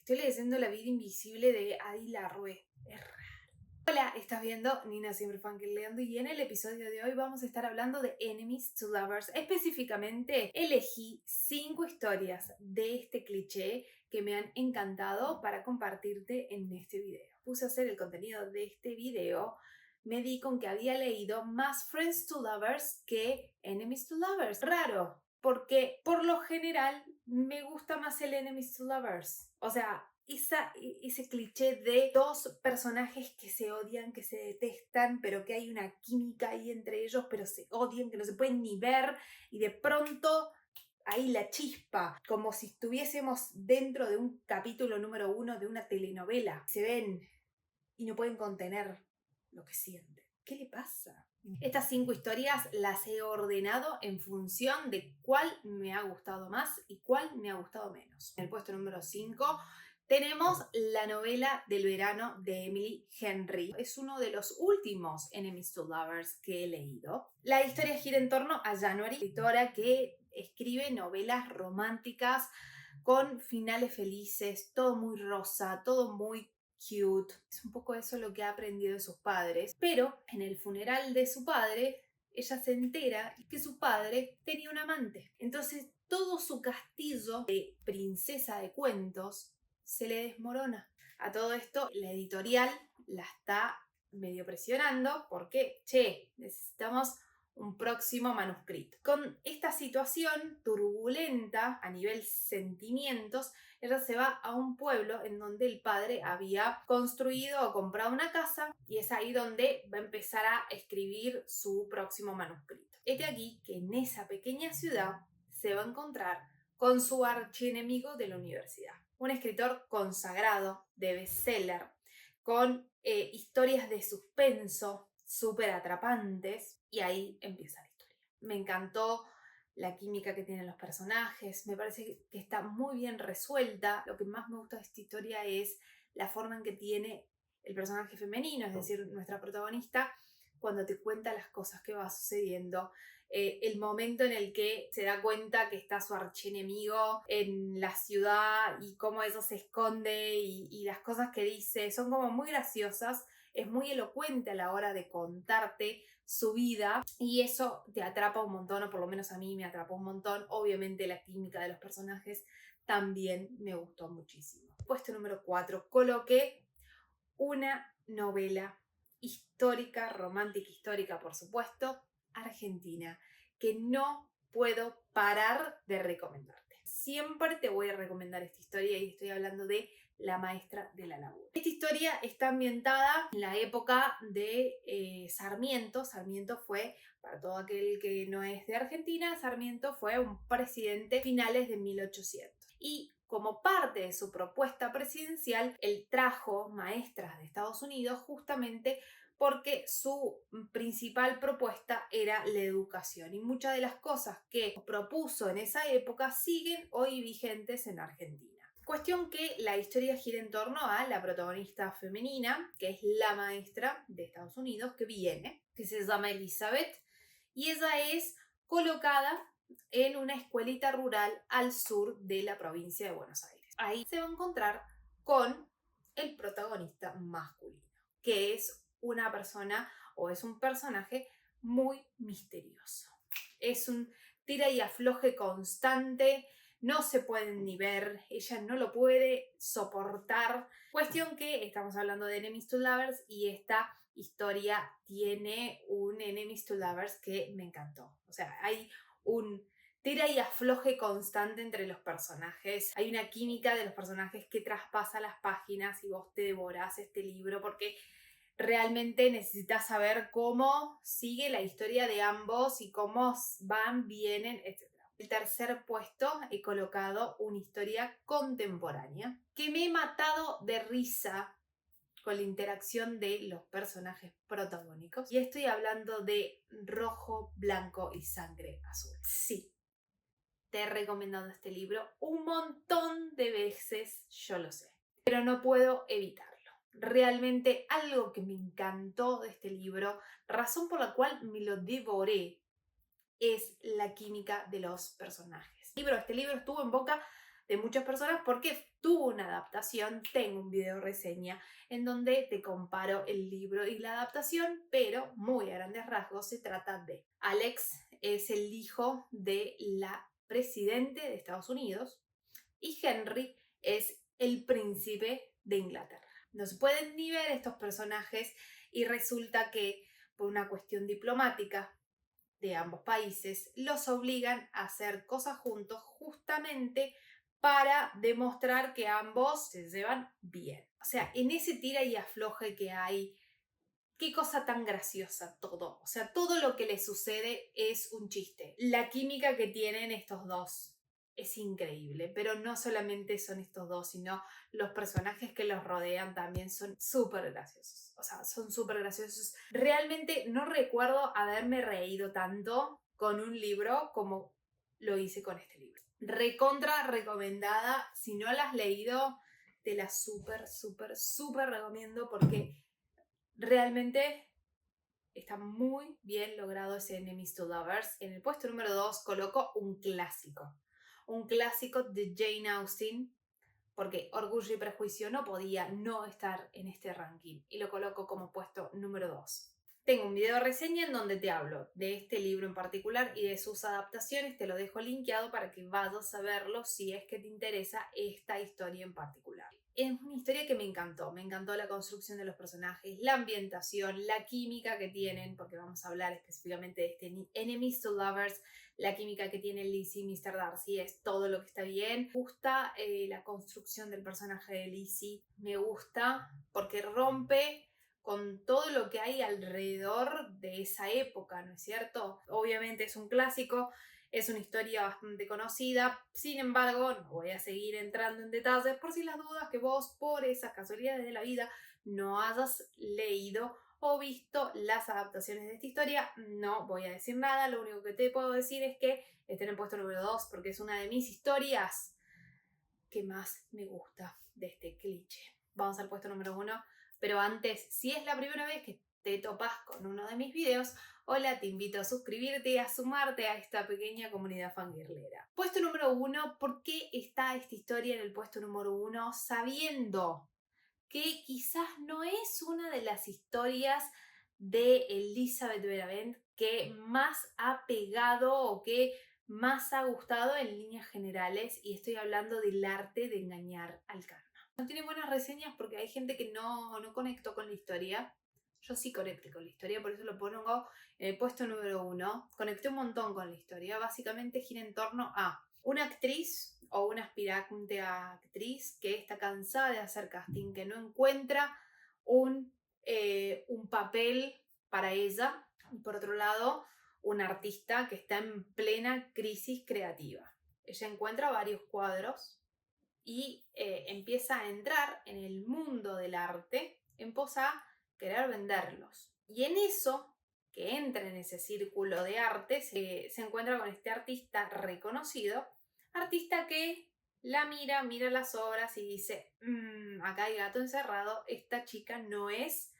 Estoy leyendo La vida invisible de Adi Larrue. Es raro. Hola, estás viendo Nina Siempre Fangirleando y en el episodio de hoy vamos a estar hablando de Enemies to Lovers. Específicamente elegí 5 historias de este cliché que me han encantado para compartirte en este video. Puse a hacer el contenido de este video, me di con que había leído más Friends to Lovers que Enemies to Lovers. Raro, porque por lo general me gusta más el Enemies to Lovers. O sea, ese cliché de dos personajes que se odian, que se detestan, pero que hay una química ahí entre ellos, pero se odian, que no se pueden ni ver, y de pronto ahí la chispa, como si estuviésemos dentro de un capítulo número 1 de una telenovela. Se ven y no pueden contener lo que sienten. ¿Qué le pasa? Estas 5 historias las he ordenado en función de cuál me ha gustado más y cuál me ha gustado menos. En el puesto número 5 tenemos la novela del verano de Emily Henry. Es uno de los últimos Enemies to Lovers que he leído. La historia gira en torno a January, escritora que escribe novelas románticas con finales felices, todo muy rosa, todo muy cute. Es un poco eso lo que ha aprendido de sus padres. Pero en el funeral de su padre, ella se entera que su padre tenía un amante. Entonces todo su castillo de princesa de cuentos se le desmorona. A todo esto, la editorial la está medio presionando porque, necesitamos un próximo manuscrito. Con esta situación turbulenta a nivel sentimientos, ella se va a un pueblo en donde el padre había construido o comprado una casa y es ahí donde va a empezar a escribir su próximo manuscrito. Este aquí que en esa pequeña ciudad se va a encontrar con su archienemigo de la universidad, un escritor consagrado de bestseller, con historias de suspenso súper atrapantes, y ahí empieza la historia. Me encantó la química que tienen los personajes, me parece que está muy bien resuelta. Lo que más me gusta de esta historia es la forma en que tiene el personaje femenino, es decir, nuestra protagonista, cuando te cuenta las cosas que va sucediendo. El momento en el que se da cuenta que está su archienemigo en la ciudad y cómo eso se esconde y las cosas que dice son como muy graciosas. Es muy elocuente a la hora de contarte su vida y eso te atrapa un montón, o por lo menos a mí me atrapó un montón. Obviamente la química de los personajes también me gustó muchísimo. Puesto número 4, coloqué una novela histórica, romántica histórica por supuesto, argentina, que no puedo parar de recomendarte. Siempre te voy a recomendar esta historia y estoy hablando de La maestra de la labor. Esta historia está ambientada en la época de Sarmiento. Sarmiento fue, para todo aquel que no es de Argentina, Sarmiento fue un presidente finales de 1800. Y como parte de su propuesta presidencial, él trajo maestras de Estados Unidos justamente porque su principal propuesta era la educación y muchas de las cosas que propuso en esa época siguen hoy vigentes en Argentina. Cuestión que la historia gira en torno a la protagonista femenina, que es la maestra de Estados Unidos que viene, que se llama Elizabeth, y ella es colocada en una escuelita rural al sur de la provincia de Buenos Aires. Ahí se va a encontrar con el protagonista masculino, que es una persona o es un personaje muy misterioso. Es un tira y afloje constante, no se pueden ni ver, ella no lo puede soportar. Cuestión que estamos hablando de Enemies to Lovers y esta historia tiene un Enemies to Lovers que me encantó. O sea, hay un tira y afloje constante entre los personajes. Hay una química de los personajes que traspasa las páginas y vos te devorás este libro porque realmente necesitas saber cómo sigue la historia de ambos y cómo van, vienen, etc. El tercer puesto he colocado una historia contemporánea que me he matado de risa con la interacción de los personajes protagónicos. Y estoy hablando de Rojo, Blanco y Sangre Azul. Sí, te he recomendado este libro un montón de veces, yo lo sé, pero no puedo evitarlo. Realmente algo que me encantó de este libro, razón por la cual me lo devoré, es la química de los personajes. Este libro estuvo en boca de muchas personas porque tuvo una adaptación. Tengo un video reseña en donde te comparo el libro y la adaptación, pero muy a grandes rasgos se trata de Alex es el hijo de la presidente de Estados Unidos y Henry es el príncipe de Inglaterra. No se pueden ni ver estos personajes y resulta que por una cuestión diplomática de ambos países los obligan a hacer cosas juntos justamente para demostrar que ambos se llevan bien. O sea, en ese tira y afloje que hay, qué cosa tan graciosa todo. O sea, todo lo que les sucede es un chiste. La química que tienen estos dos es increíble, pero no solamente son estos dos, sino los personajes que los rodean también son súper graciosos. O sea, son súper graciosos. Realmente no recuerdo haberme reído tanto con un libro como lo hice con este libro. Recontra recomendada. Si no la has leído, te la súper recomiendo porque realmente está muy bien logrado ese Enemies to Lovers. En el puesto número 2 coloco un clásico. Un clásico de Jane Austen, porque Orgullo y Prejuicio no podía no estar en este ranking y lo coloco como puesto número 2. Tengo un video reseña en donde te hablo de este libro en particular y de sus adaptaciones. Te lo dejo linkeado para que vayas a verlo si es que te interesa esta historia en particular. Es una historia que me encantó la construcción de los personajes, la ambientación, la química que tienen, porque vamos a hablar específicamente de este Enemies to Lovers, la química que tienen Lizzie y Mr. Darcy es todo lo que está bien. Me gusta la construcción del personaje de Lizzie, me gusta porque rompe con todo lo que hay alrededor de esa época, ¿no es cierto? Obviamente es un clásico, es una historia bastante conocida, sin embargo, no voy a seguir entrando en detalles por si las dudas que vos, por esas casualidades de la vida, no hayas leído o visto las adaptaciones de esta historia. No voy a decir nada, lo único que te puedo decir es que esté en el puesto número 2 porque es una de mis historias que más me gusta de este cliché. Vamos al puesto número 1, pero antes, si es la primera vez que te topas con uno de mis videos, hola, te invito a suscribirte y a sumarte a esta pequeña comunidad fangirlera. Puesto número 1, ¿por qué está esta historia en el puesto número 1? Sabiendo que quizás no es una de las historias de Elizabeth Benavent que más ha pegado o que más ha gustado en líneas generales, y estoy hablando del arte de engañar al karma. No tiene buenas reseñas porque hay gente que no conectó con la historia. Yo sí conecté con la historia, por eso lo pongo en el puesto número 1. Conecté un montón con la historia. Básicamente gira en torno a una actriz o una aspirante a actriz que está cansada de hacer casting, que no encuentra un papel para ella. Y por otro lado, un artista que está en plena crisis creativa. Ella encuentra varios cuadros y empieza a entrar en el mundo del arte en pos a querer venderlos. Y en eso, que entra en ese círculo de arte, se encuentra con este artista reconocido, artista que la mira las obras y dice, acá hay gato encerrado, esta chica no es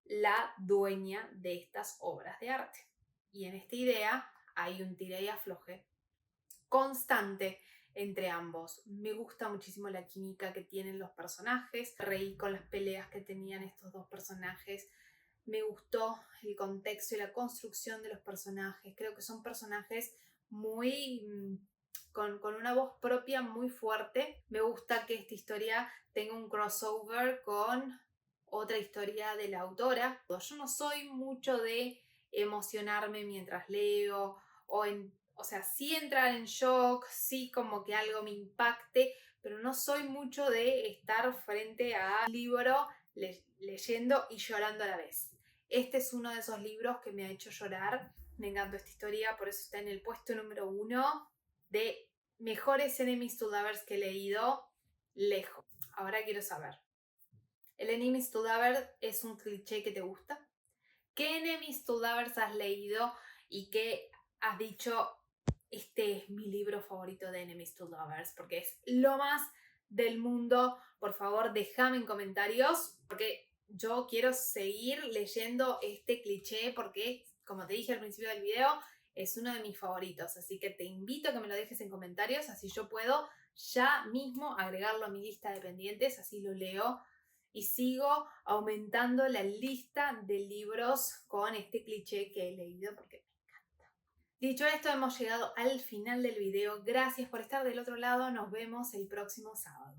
la dueña de estas obras de arte. Y en esta idea hay un tira y afloje constante entre ambos. Me gusta muchísimo la química que tienen los personajes. Reí con las peleas que tenían estos dos personajes. Me gustó el contexto y la construcción de los personajes. Creo que son personajes muy con una voz propia muy fuerte. Me gusta que esta historia tenga un crossover con otra historia de la autora. Yo no soy mucho de emocionarme mientras leo o sea, sí entrar en shock, sí como que algo me impacte, pero no soy mucho de estar frente a un libro leyendo y llorando a la vez. Este es uno de esos libros que me ha hecho llorar. Me encantó esta historia, por eso está en el puesto número 1 de mejores Enemies to Lovers que he leído lejos. Ahora quiero saber, ¿el Enemies to Lovers es un cliché que te gusta? ¿Qué Enemies to Lovers has leído y qué has dicho, este es mi libro favorito de Enemies to Lovers, porque es lo más del mundo? Por favor, déjame en comentarios, porque yo quiero seguir leyendo este cliché, porque, como te dije al principio del video, es uno de mis favoritos. Así que te invito a que me lo dejes en comentarios, así yo puedo ya mismo agregarlo a mi lista de pendientes, así lo leo y sigo aumentando la lista de libros con este cliché que he leído porque me encanta. Dicho esto, hemos llegado al final del video. Gracias por estar del otro lado. Nos vemos el próximo sábado.